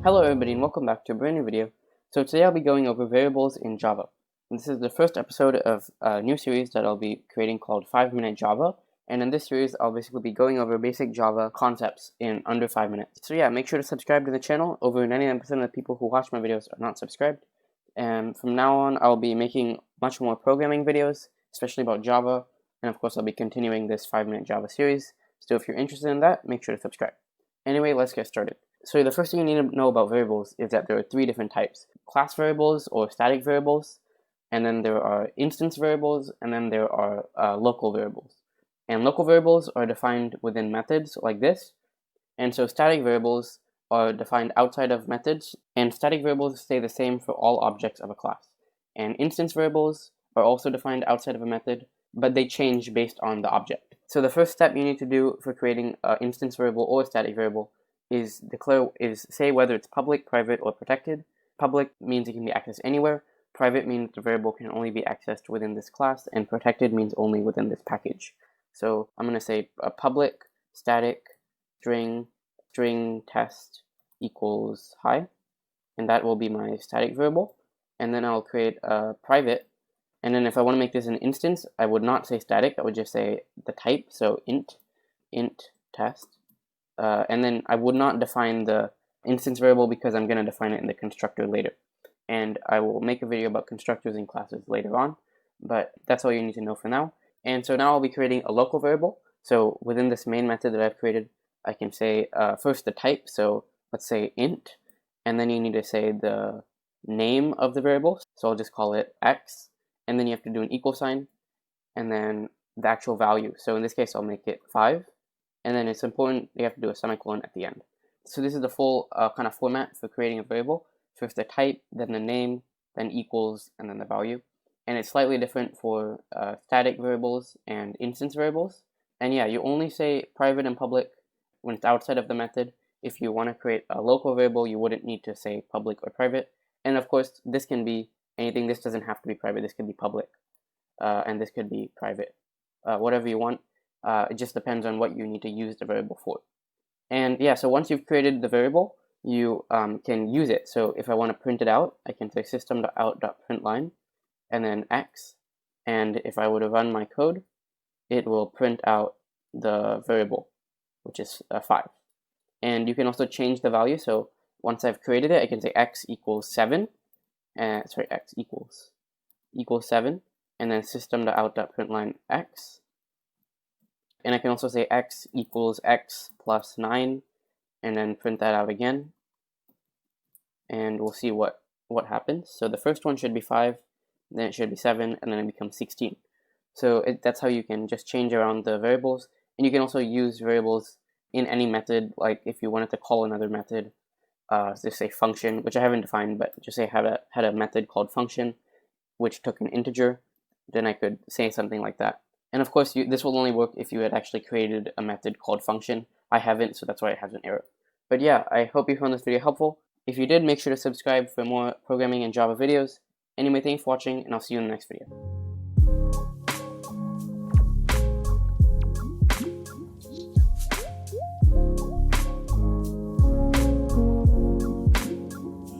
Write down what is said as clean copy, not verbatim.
Hello everybody and welcome back to a brand new video. So today I'll be going over variables in Java. And this is the first episode of a new series that I'll be creating called 5-Minute Java. And in this series I'll basically be going over basic Java concepts in under 5 minutes. So yeah, make sure to subscribe to the channel. Over 99% of the people who watch my videos are not subscribed. And from now on I'll be making much more programming videos, especially about Java. And of course I'll be continuing this 5-Minute Java series. So if you're interested in that, make sure to subscribe. Anyway, let's get started. So the first thing you need to know about variables is that there are three different types: class variables or static variables, and then there are instance variables, and then there are local variables. And local variables are defined within methods like this, and so static variables are defined outside of methods, and static variables stay the same for all objects of a class. And instance variables are also defined outside of a method, but they change based on the object. So the first step you need to do for creating an instance variable or a static variable is say whether it's public, private, or protected. Public means it can be accessed anywhere. Private means the variable can only be accessed within this class, and protected means only within this package. So I'm going to say a public static string test equals hi, and that will be my static variable. And then I'll create a private, and then if I want to make this an instance, I would not say static, I would just say the type, so int test. And then I would not define the instance variable because I'm going to define it in the constructor later. And I will make a video about constructors and classes later on, but that's all you need to know for now. And so now I'll be creating a local variable. So within this main method that I've created, I can say first the type, so let's say int, and then you need to say the name of the variable. So I'll just call it x, and then you have to do an equal sign, and then the actual value. So in this case, I'll make it 5. And then it's important you have to do a semicolon at the end. So this is the full kind of format for creating a variable. First the type, then the name, then equals, and then the value. And it's slightly different for static variables and instance variables. And yeah, you only say private and public when it's outside of the method. If you want to create a local variable, you wouldn't need to say public or private. And of course, this can be anything. This doesn't have to be private. This could be public, and this could be private. Whatever you want. It just depends on what you need to use the variable for. And yeah, so once you've created the variable, you can use it. So if I want to print it out, I can say system.out.println and then x. And if I were to run my code, it will print out the variable, which is 5. And you can also change the value. So once I've created it, I can say x equals 7. X equals 7. And then system.out.println x. And I can also say x equals x plus 9, and then print that out again. And we'll see what happens. So the first one should be 5, then it should be 7, and then it becomes 16. So that's how you can just change around the variables. And you can also use variables in any method, like if you wanted to call another method, just say function, which I haven't defined, but just say had a method called function, which took an integer, then I could say something like that. And of course, this will only work if you had actually created a method called function. I haven't, so that's why it has an error. But yeah, I hope you found this video helpful. If you did, make sure to subscribe for more programming and Java videos. Anyway, thanks for watching, and I'll see you in the next video.